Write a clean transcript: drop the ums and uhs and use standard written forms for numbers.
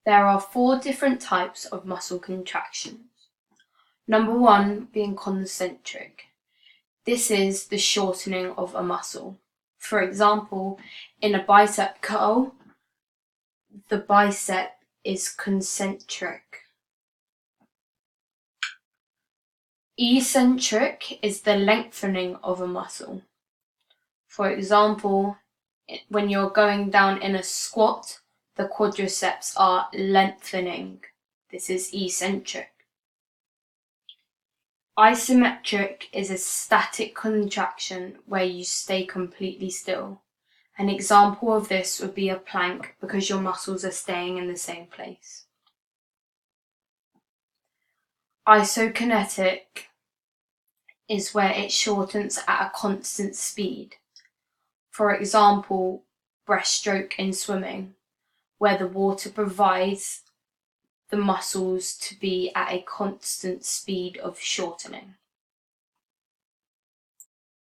There are 4 different types of muscle contractions. Number 1 being concentric. This is the shortening of a muscle. For example, in a bicep curl, the bicep is concentric. Eccentric is the lengthening of a muscle. For example, when you're going down in a squat, the quadriceps are lengthening. This is eccentric. Isometric is a static contraction where you stay completely still. An example of this would be a plank because your muscles are staying in the same place. Isokinetic is where it shortens at a constant speed. For example, breaststroke in swimming, where the water provides the muscles to be at a constant speed of shortening.